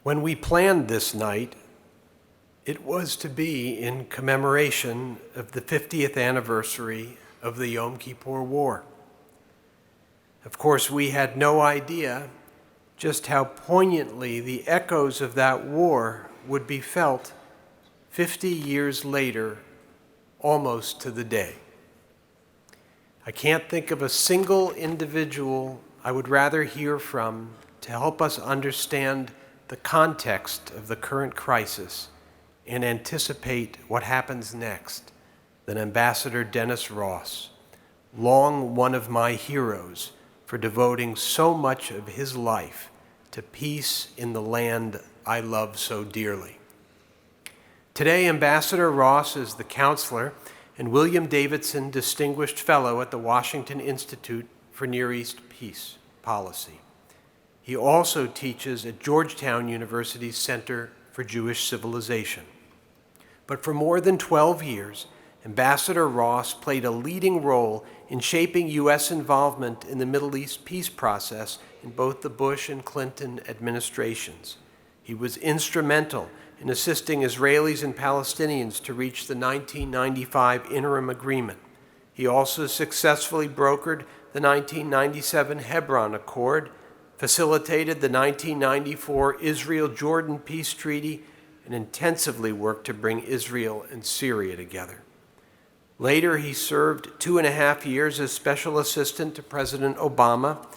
When we planned this night, it was to be in commemoration of the 50th anniversary of the Yom Kippur War. Of course, we had no idea just how poignantly the echoes of that war would be felt 50 years later, almost to the day. I can't think of a single individual I would rather hear from to help us understand the context of the current crisis and anticipate what happens next than Ambassador Dennis Ross, long one of my heroes for devoting so much of his life to peace in the land I love so dearly. Today, Ambassador Ross is the counselor and William Davidson Distinguished Fellow at the Washington Institute for Near East Peace Policy. He also teaches at Georgetown University's Center for Jewish Civilization. But for more than 12 years, Ambassador Ross played a leading role in shaping U.S. involvement in the Middle East peace process in both the Bush and Clinton administrations. He was instrumental in assisting Israelis and Palestinians to reach the 1995 interim agreement. He also successfully brokered the 1997 Hebron Accord, facilitated the 1994 Israel-Jordan Peace Treaty, and intensively worked to bring Israel and Syria together. Later, he served 2.5 years as Special Assistant to President Obama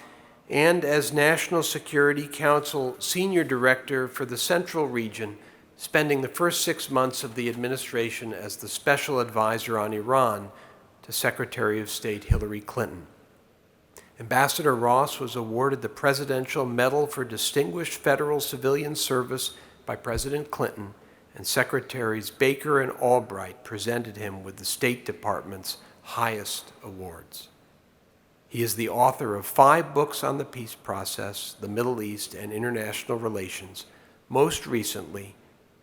and as National Security Council Senior Director for the Central Region, spending the first 6 months of the administration as the Special Advisor on Iran to Secretary of State Hillary Clinton. Ambassador Ross was awarded the Presidential Medal for Distinguished Federal Civilian Service by President Clinton, and Secretaries Baker and Albright presented him with the State Department's highest awards. He is the author of 5 books on the peace process, the Middle East, and international relations, most recently,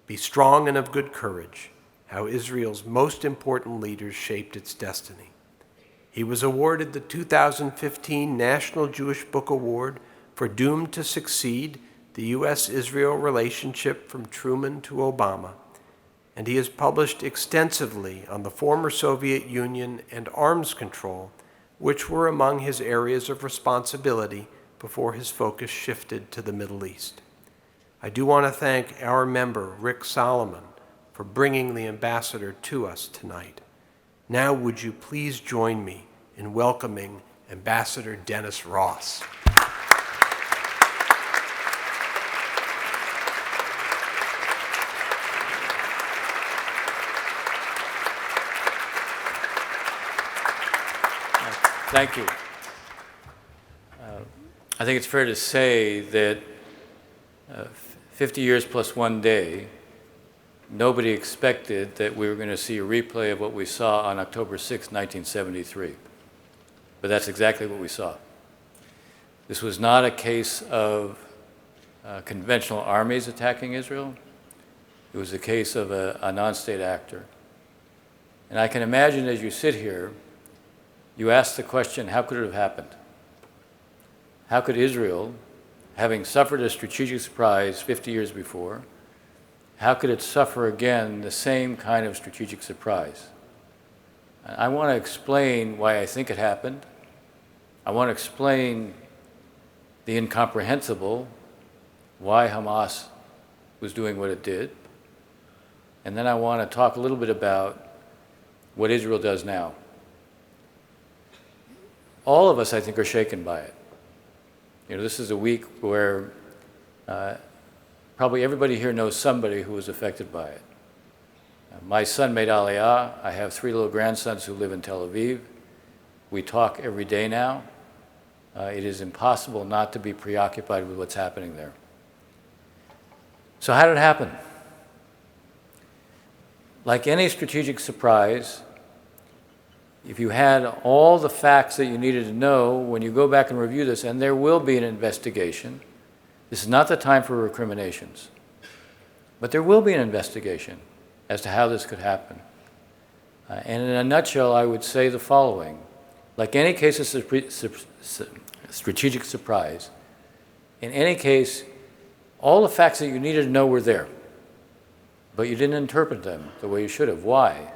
Be Strong and of Good Courage, How Israel's Most Important Leaders Shaped Its Destiny. He was awarded the 2015 National Jewish Book Award for Doomed to Succeed, the U.S.-Israel relationship from Truman to Obama, and he has published extensively on the former Soviet Union and arms control, which were among his areas of responsibility before his focus shifted to the Middle East. I do want to thank our member, Rick Solomon, for bringing the ambassador to us tonight. Now would you please join me in welcoming Ambassador Dennis Ross. Thank you. I think it's fair to say that 50 years plus one day, nobody expected that we were going to see a replay of what we saw on October 6, 1973. But that's exactly what we saw. This was not a case of conventional armies attacking Israel. It was a case of a non-state actor. And I can imagine as you sit here, you ask the question, how could it have happened? How could Israel, having suffered a strategic surprise 50 years before, how could it suffer again the same kind of strategic surprise? I want to explain why I think it happened. I want to explain the incomprehensible, why Hamas was doing what it did. And then I want to talk a little bit about what Israel does now. All of us, I think, are shaken by it. You know, this is a week where probably everybody here knows somebody who was affected by it. My son made Aliyah. I have 3 little grandsons who live in Tel Aviv. We talk every day now. It is impossible not to be preoccupied with what's happening there. So how did it happen? Like any strategic surprise, if you had all the facts that you needed to know, when you go back and review this, and there will be an investigation, this is not the time for recriminations, but there will be an investigation as to how this could happen. And in a nutshell, I would say the following. Like any case of strategic surprise, in any case, All the facts that you needed to know were there, but you didn't interpret them the way you should have. Why?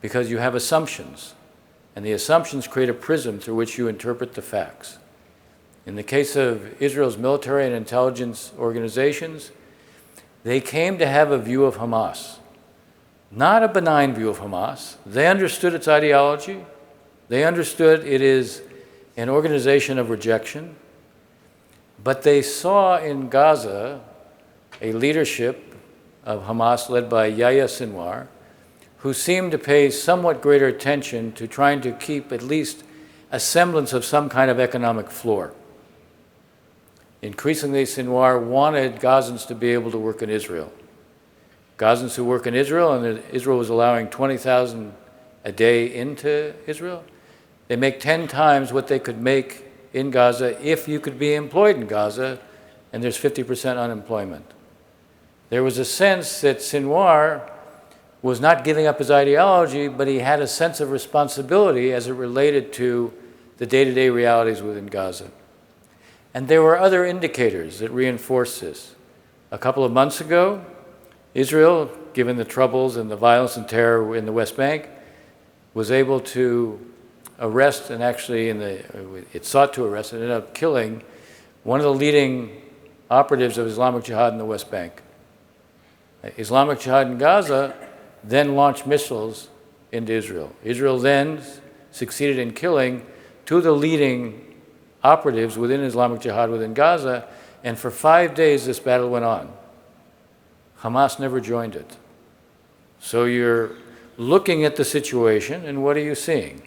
Because you have assumptions, and the assumptions create a prism through which you interpret the facts. In the case of Israel's military and intelligence organizations, they came to have a view of Hamas, not a benign view of Hamas. They understood its ideology. They understood it is an organization of rejection. But they saw in Gaza a leadership of Hamas led by Yahya Sinwar, who seemed to pay somewhat greater attention to trying to keep at least a semblance of some kind of economic floor. Increasingly, Sinwar wanted Gazans to be able to work in Israel. Gazans who work in Israel, and Israel was allowing 20,000 a day into Israel, they make 10 times what they could make in Gaza if you could be employed in Gaza, and there's 50% unemployment. There was a sense that Sinwar was not giving up his ideology, but he had a sense of responsibility as it related to the day-to-day realities within Gaza. And there were other indicators that reinforced this. A couple of months ago, Israel, given the troubles and the violence and terror in the West Bank, was able to arrest, and actually it sought to arrest and ended up killing one of the leading operatives of Islamic Jihad in the West Bank. Islamic Jihad in Gaza then launched missiles into Israel. Israel then succeeded in killing two of the leading operatives within Islamic Jihad within Gaza, and for 5 days this battle went on. Hamas never joined it. So you're looking at the situation, and what are you seeing?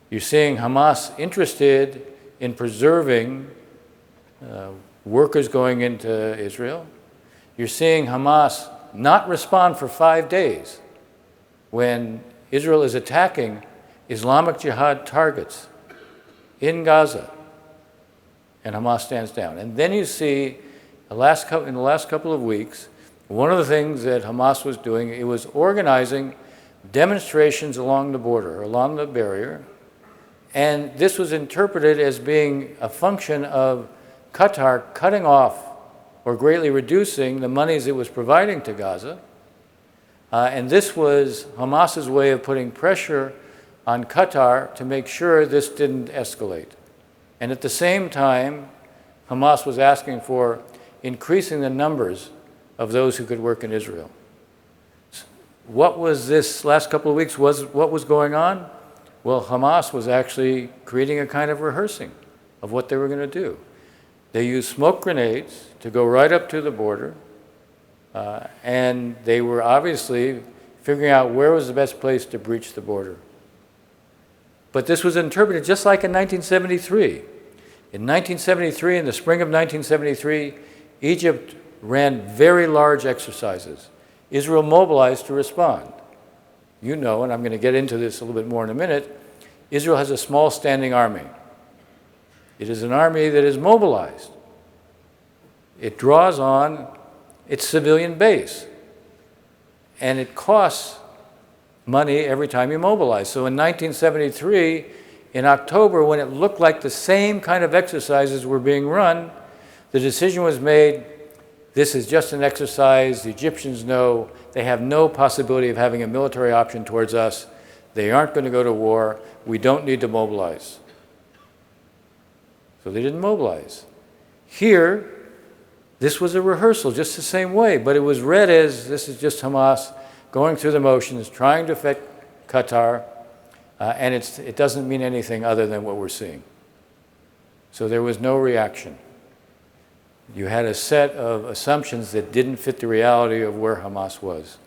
You're seeing Hamas interested in preserving workers going into Israel. You're seeing Hamas not respond for 5 days when Israel is attacking Islamic Jihad targets in Gaza, and Hamas stands down. And then you see, in the last couple of weeks, one of the things that Hamas was doing, it was organizing demonstrations along the border, along the barrier, and this was interpreted as being a function of Qatar cutting off or greatly reducing the monies it was providing to Gaza. And this was Hamas's way of putting pressure on Qatar to make sure this didn't escalate. And at the same time, Hamas was asking for increasing the numbers of those who could work in Israel. What was this last couple of weeks? What was going on? Well, Hamas was actually creating a kind of rehearsing of what they were going to do. They used smoke grenades to go right up to the border, and they were obviously figuring out where was the best place to breach the border. But this was interpreted just like in 1973. In 1973, in the spring of 1973, Egypt ran very large exercises. Israel mobilized to respond. You know, and I'm going to get into this a little bit more in a minute, Israel has a small standing army. It is an army that is mobilized. It draws on its civilian base. And it costs money every time you mobilize. So in 1973, in October, when it looked like the same kind of exercises were being run, the decision was made, this is just an exercise. The Egyptians know they have no possibility of having a military option towards us. They aren't going to go to war. We don't need to mobilize. So they didn't mobilize. Here, this was a rehearsal just the same way, but it was read as this is just Hamas going through the motions, trying to affect Qatar, and it doesn't mean anything other than what we're seeing. So there was no reaction. You had a set of assumptions that didn't fit the reality of where Hamas was.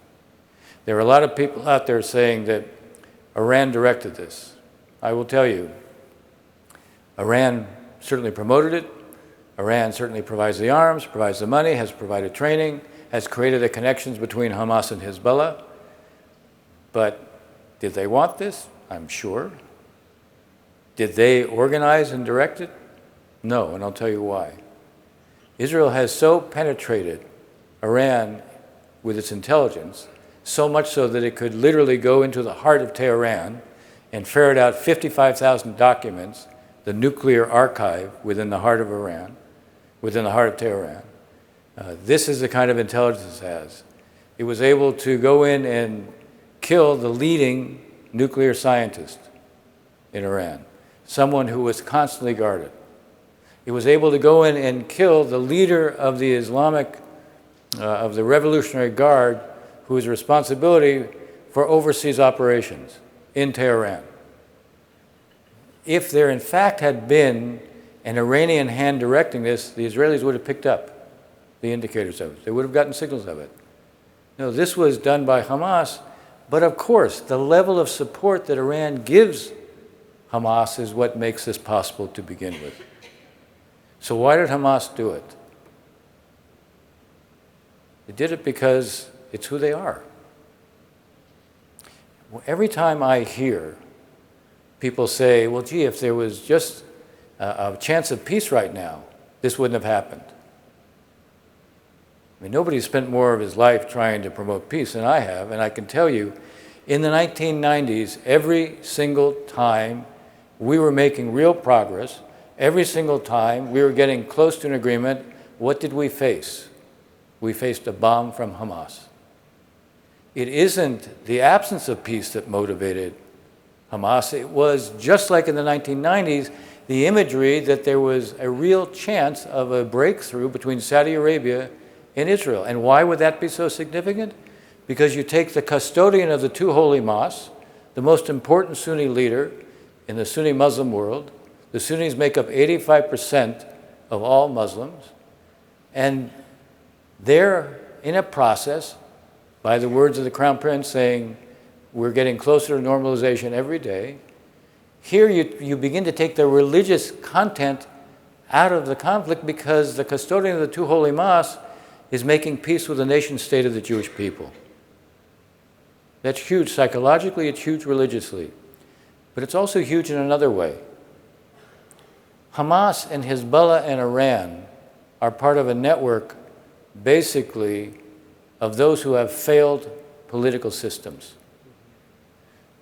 There are a lot of people out there saying that Iran directed this. I will tell you, Iran certainly promoted it. Iran certainly provides the arms, provides the money, has provided training, has created the connections between Hamas and Hezbollah. But did they want this? I'm sure. Did they organize and direct it? No, and I'll tell you why. Israel has so penetrated Iran with its intelligence, so much so that it could literally go into the heart of Tehran and ferret out 55,000 documents, the nuclear archive within the heart of Iran, within the heart of Tehran, This is the kind of intelligence it has. It was able to go in and kill the leading nuclear scientist in Iran, someone who was constantly guarded. It was able to go in and kill the leader of the of the Revolutionary Guard, who has responsibility for overseas operations in Tehran. If there in fact had been an Iranian hand directing this, the Israelis would have picked up the indicators of it. They would have gotten signals of it. No, this was done by Hamas, but of course, the level of support that Iran gives Hamas is what makes this possible to begin with. So why did Hamas do it? They did it because it's who they are. Every time I hear people say, well, gee, if there was just a chance of peace right now, this wouldn't have happened. I mean, nobody spent more of his life trying to promote peace than I have, and I can tell you, in the 1990s, every single time we were making real progress, every single time we were getting close to an agreement, what did we face? We faced a bomb from Hamas. It isn't the absence of peace that motivated Hamas. It was, just like in the 1990s, the imagery that there was a real chance of a breakthrough between Saudi Arabia and Israel. And why would that be so significant? Because you take the custodian of the two holy mosques, the most important Sunni leader in the Sunni Muslim world. The Sunnis make up 85% of all Muslims, and they're in a process, by the words of the Crown Prince, saying we're getting closer to normalization every day. Here you begin to take the religious content out of the conflict because the custodian of the two holy mosques is making peace with the nation state of the Jewish people. That's huge psychologically, it's huge religiously, but it's also huge in another way. Hamas and Hezbollah and Iran are part of a network, basically, of those who have failed political systems.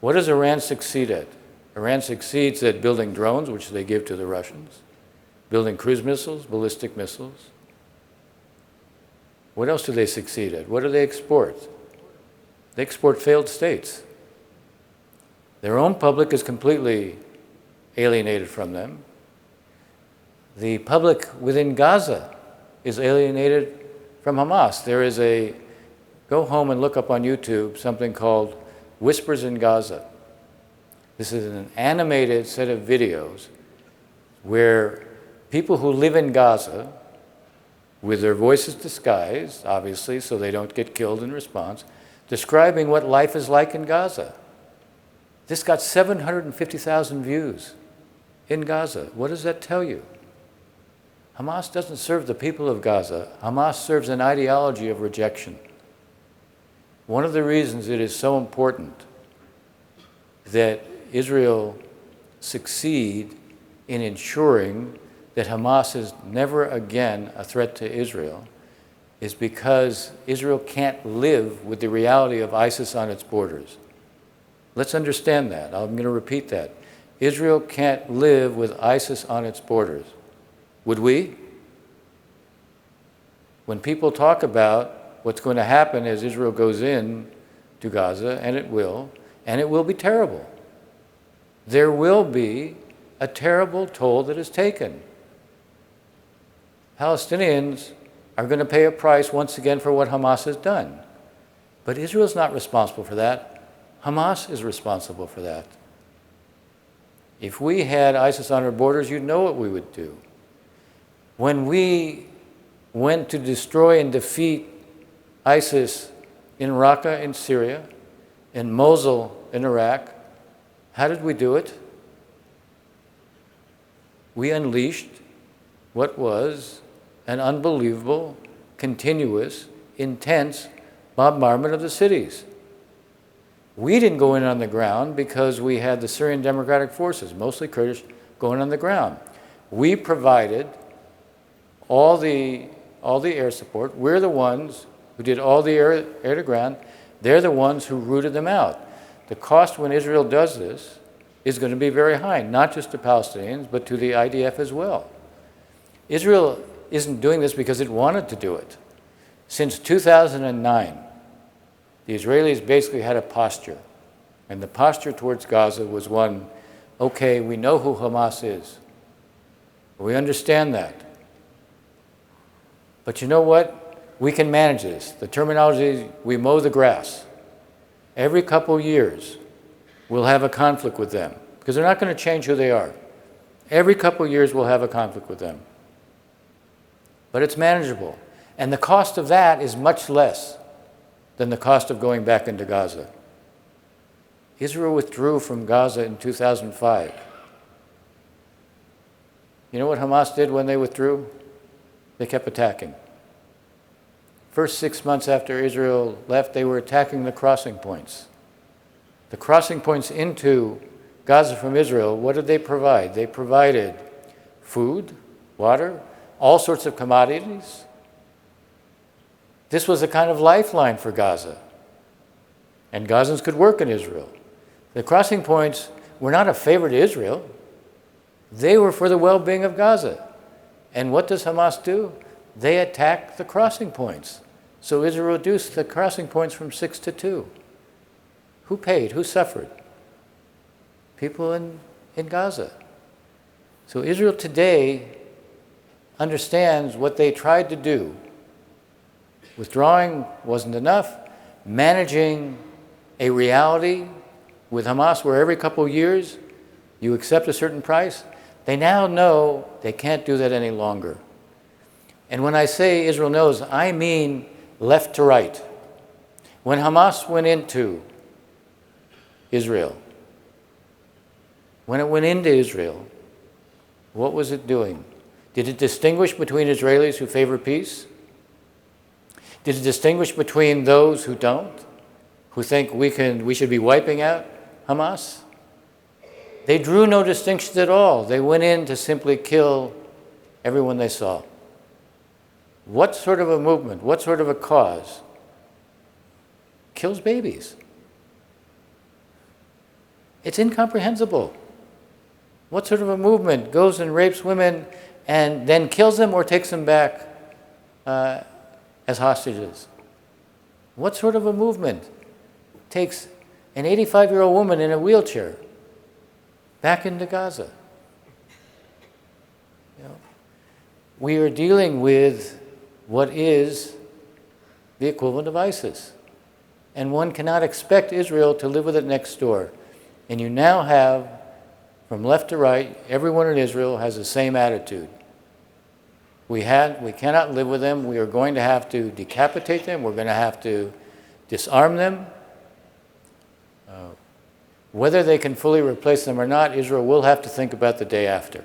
What does Iran succeed at? Iran succeeds at building drones, which they give to the Russians, building cruise missiles, ballistic missiles. What else do they succeed at? What do they export? They export failed states. Their own public is completely alienated from them. The public within Gaza is alienated from Hamas. There is go home and look up on YouTube something called Whispers in Gaza. This is an animated set of videos where people who live in Gaza, with their voices disguised, obviously, so they don't get killed in response, describing what life is like in Gaza. This got 750,000 views in Gaza. What does that tell you? Hamas doesn't serve the people of Gaza. Hamas serves an ideology of rejection. One of the reasons it is so important that Israel succeed in ensuring that Hamas is never again a threat to Israel is because Israel can't live with the reality of ISIS on its borders. Let's understand that. I'm going to repeat that. Israel can't live with ISIS on its borders. Would we? When people talk about what's going to happen as Israel goes in to Gaza, and it will be terrible. There will be a terrible toll that is taken. Palestinians are going to pay a price once again for what Hamas has done. But Israel's not responsible for that. Hamas is responsible for that. If we had ISIS on our borders, you'd know what we would do. When we went to destroy and defeat ISIS in Raqqa in Syria, in Mosul in Iraq, how did we do it? We unleashed what was an unbelievable, continuous, intense bombardment of the cities. We didn't go in on the ground because we had the Syrian Democratic Forces, mostly Kurdish, going on the ground. We provided all the air support. We're the ones who did all the air to ground. They're the ones who rooted them out. The cost when Israel does this is going to be very high, not just to Palestinians, but to the IDF as well. Israel isn't doing this because it wanted to do it. Since 2009, the Israelis basically had a posture. And the posture towards Gaza was one, okay, we know who Hamas is. We understand that. But you know what? We can manage this. The terminology is we mow the grass. Every couple years, we'll have a conflict with them because they're not going to change who they are. Every couple years, we'll have a conflict with them. But it's manageable. And the cost of that is much less than the cost of going back into Gaza. Israel withdrew from Gaza in 2005. You know what Hamas did when they withdrew? They kept attacking. First 6 months after Israel left, they were attacking the crossing points. The crossing points into Gaza from Israel, what did they provide? They provided food, water, all sorts of commodities. This was a kind of lifeline for Gaza. And Gazans could work in Israel. The crossing points were not a favor to Israel. They were for the well-being of Gaza. And what does Hamas do? They attack the crossing points. So Israel reduced the crossing points from 6 to 2. Who paid? Who suffered? People in Gaza. So Israel today understands what they tried to do. Withdrawing wasn't enough. Managing a reality with Hamas where every couple of years you accept a certain price, they now know they can't do that any longer. And when I say Israel knows, I mean left to right. When Hamas went into Israel, when it went into Israel, what was it doing? Did it distinguish between Israelis who favor peace? Did it distinguish between those who don't, who think we should be wiping out Hamas? They drew no distinctions at all. They went in to simply kill everyone they saw. What sort of a movement, what sort of a cause kills babies? It's incomprehensible. What sort of a movement goes and rapes women and then kills them or takes them back as hostages? What sort of a movement takes an 85-year-old woman in a wheelchair back into Gaza? You know, we are dealing with what is the equivalent of ISIS. And one cannot expect Israel to live with it next door. And you now have, from left to right, everyone in Israel has the same attitude. We cannot live with them. We are going to have to decapitate them. We're going to have to disarm them. Whether they can fully replace them or not, Israel will have to think about the day after.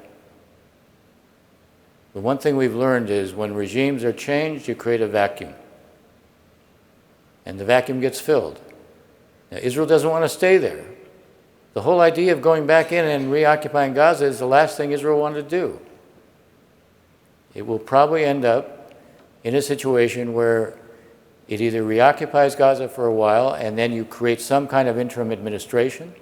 The one thing we've learned is when regimes are changed, you create a vacuum. And the vacuum gets filled. Now, Israel doesn't want to stay there. The whole idea of going back in and reoccupying Gaza is the last thing Israel wanted to do. It will probably end up in a situation where it either reoccupies Gaza for a while and then you create some kind of interim administration,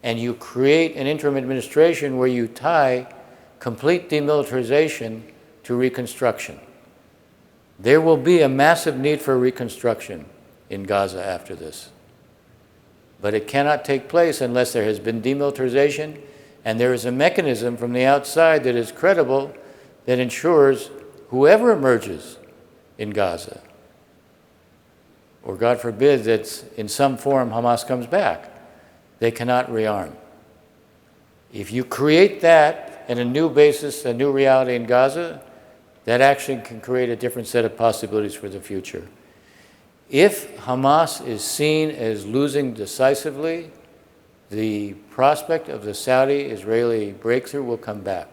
and you create an interim administration where you tie complete demilitarization to reconstruction. There will be a massive need for reconstruction in Gaza after this. But it cannot take place unless there has been demilitarization and there is a mechanism from the outside that is credible that ensures whoever emerges in Gaza, or God forbid that in some form Hamas comes back, they cannot rearm. If you create that and a new basis, a new reality in Gaza, that actually can create a different set of possibilities for the future. If Hamas is seen as losing decisively, the prospect of the Saudi-Israeli breakthrough will come back.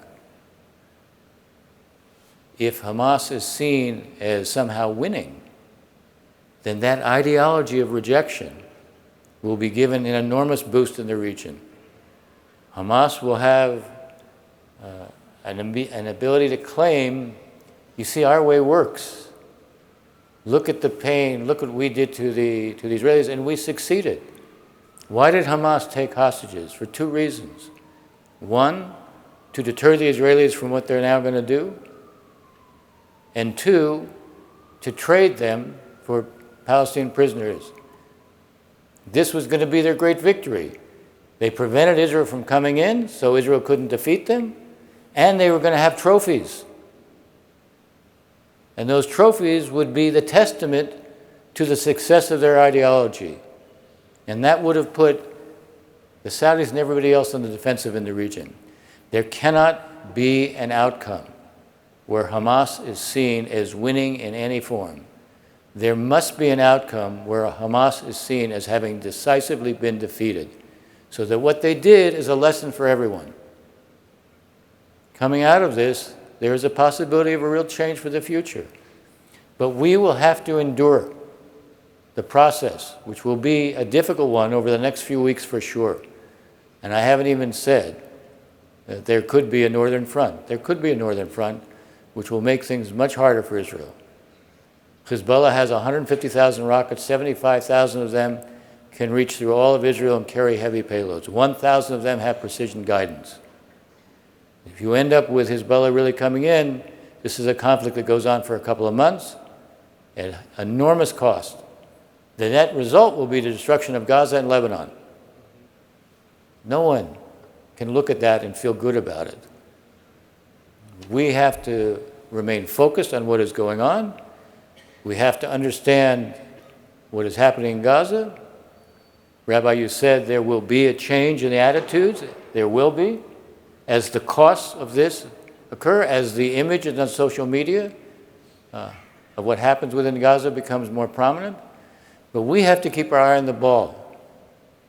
If Hamas is seen as somehow winning, then that ideology of rejection will be given an enormous boost in the region. Hamas will have an ability to claim, you see, our way works. Look at the pain, look what we did to the Israelis, and we succeeded. Why did Hamas take hostages? For two reasons. One, to deter the Israelis from what they're now going to do. And two, to trade them for Palestinian prisoners. This was going to be their great victory. They prevented Israel from coming in, so Israel couldn't defeat them, and they were going to have trophies. And those trophies would be the testament to the success of their ideology. And that would have put the Saudis and everybody else on the defensive in the region. There cannot be an outcome where Hamas is seen as winning in any form. There must be an outcome where Hamas is seen as having decisively been defeated, so that what they did is a lesson for everyone. Coming out of this, there is a possibility of a real change for the future. But we will have to endure the process, which will be a difficult one over the next few weeks for sure. And I haven't even said that there could be a northern front. There could be a northern front, which will make things much harder for Israel. Hezbollah has 150,000 rockets, 75,000 of them can reach through all of Israel and carry heavy payloads. 1,000 of them have precision guidance. If you end up with Hezbollah really coming in, this is a conflict that goes on for a couple of months at enormous cost. The net result will be the destruction of Gaza and Lebanon. No one can look at that and feel good about it. We have to remain focused on what is going on. We have to understand what is happening in Gaza. Rabbi, you said there will be a change in the attitudes. There will be. As the costs of this occur, as the images on social media of what happens within Gaza becomes more prominent. But we have to keep our eye on the ball.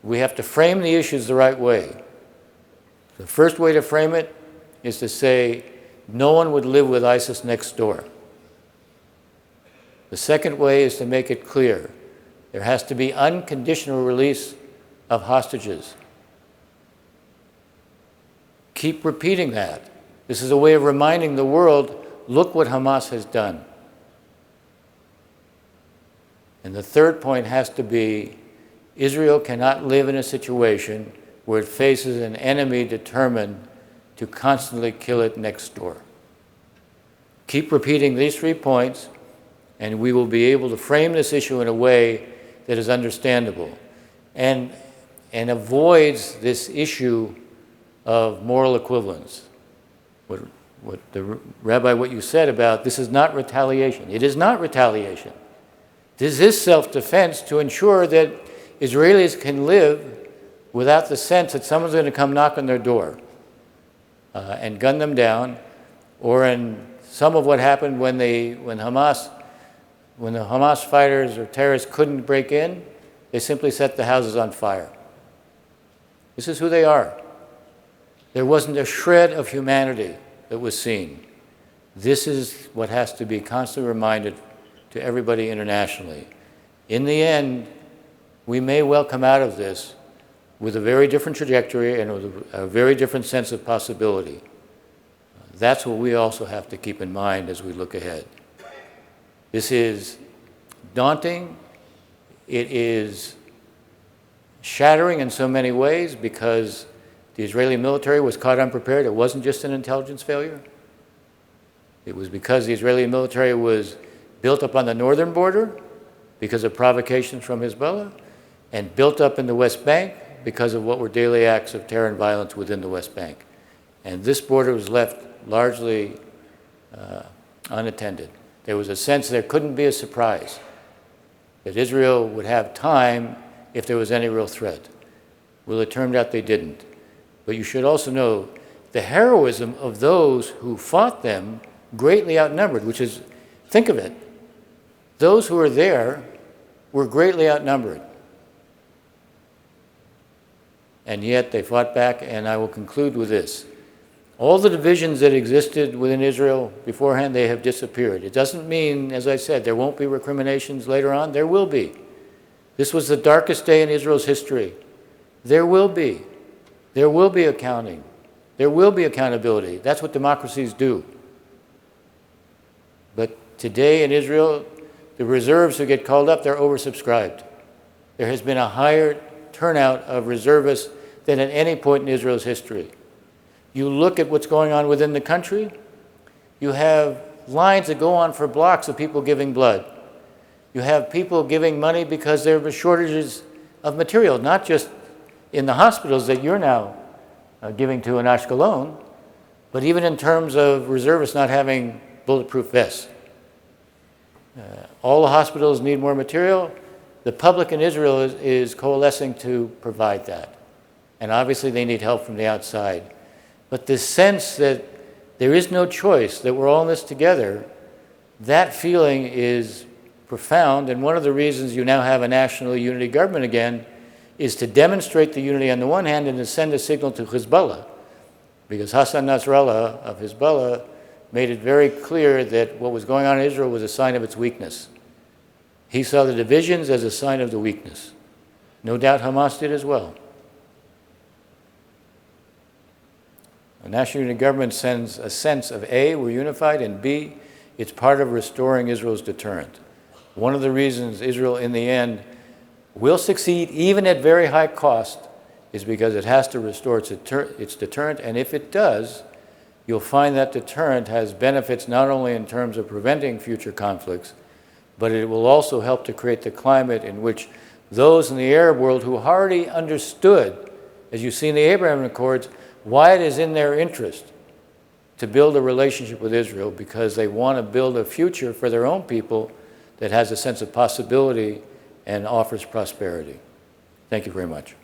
We have to frame the issues the right way. The first way to frame it is to say, no one would live with ISIS next door. The second way is to make it clear there has to be unconditional release of hostages. Keep repeating that. This is a way of reminding the world, look what Hamas has done. And the third point has to be, Israel cannot live in a situation where it faces an enemy determined to constantly kill it next door. Keep repeating these 3 points, and we will be able to frame this issue in a way that is understandable and avoids this issue of moral equivalence. Rabbi, what you said about this is not retaliation. It is not retaliation. This is self-defense to ensure that Israelis can live without the sense that someone's going to come knock on their door and gun them down, or in some of what happened when the Hamas fighters or terrorists couldn't break in, they simply set the houses on fire. This is who they are. There wasn't a shred of humanity that was seen. This is what has to be constantly reminded to everybody internationally. In the end, we may well come out of this with a very different trajectory and with a very different sense of possibility. That's what we also have to keep in mind as we look ahead. This is daunting. It is shattering in so many ways because the Israeli military was caught unprepared. It wasn't just an intelligence failure. It was because the Israeli military was built up on the northern border because of provocations from Hezbollah, and built up in the West Bank because of what were daily acts of terror and violence within the West Bank. And this border was left largely unattended. There was a sense there couldn't be a surprise, that Israel would have time if there was any real threat. Well, it turned out they didn't. But you should also know the heroism of those who fought them greatly outnumbered, which is, think of it, those who were there were greatly outnumbered. And yet they fought back, and I will conclude with this. All the divisions that existed within Israel beforehand, they have disappeared. It doesn't mean, as I said, there won't be recriminations later on. There will be. This was the darkest day in Israel's history. There will be. There will be accounting. There will be accountability. That's what democracies do. But today in Israel, the reserves who get called up, they're oversubscribed. There has been a higher turnout of reservists than at any point in Israel's history. You look at what's going on within the country, you have lines that go on for blocks of people giving blood. You have people giving money because there were shortages of material, not just in the hospitals that you're now giving to in Ashkelon, but even in terms of reservists not having bulletproof vests. All the hospitals need more material. The public in Israel is coalescing to provide that. And obviously they need help from the outside. But this sense that there is no choice, that we're all in this together, that feeling is profound. And one of the reasons you now have a national unity government again is to demonstrate the unity on the one hand and to send a signal to Hezbollah. Because Hassan Nasrallah of Hezbollah made it very clear that what was going on in Israel was a sign of its weakness. He saw the divisions as a sign of the weakness. No doubt Hamas did as well. A national unity government sends a sense of A, we're unified, and B, it's part of restoring Israel's deterrent. One of the reasons Israel, in the end, will succeed, even at very high cost, is because it has to restore its deterrent, and if it does, you'll find that deterrent has benefits not only in terms of preventing future conflicts, but it will also help to create the climate in which those in the Arab world who already understood, as you see in the Abraham Accords, why it is in their interest to build a relationship with Israel, because they want to build a future for their own people that has a sense of possibility and offers prosperity. Thank you very much.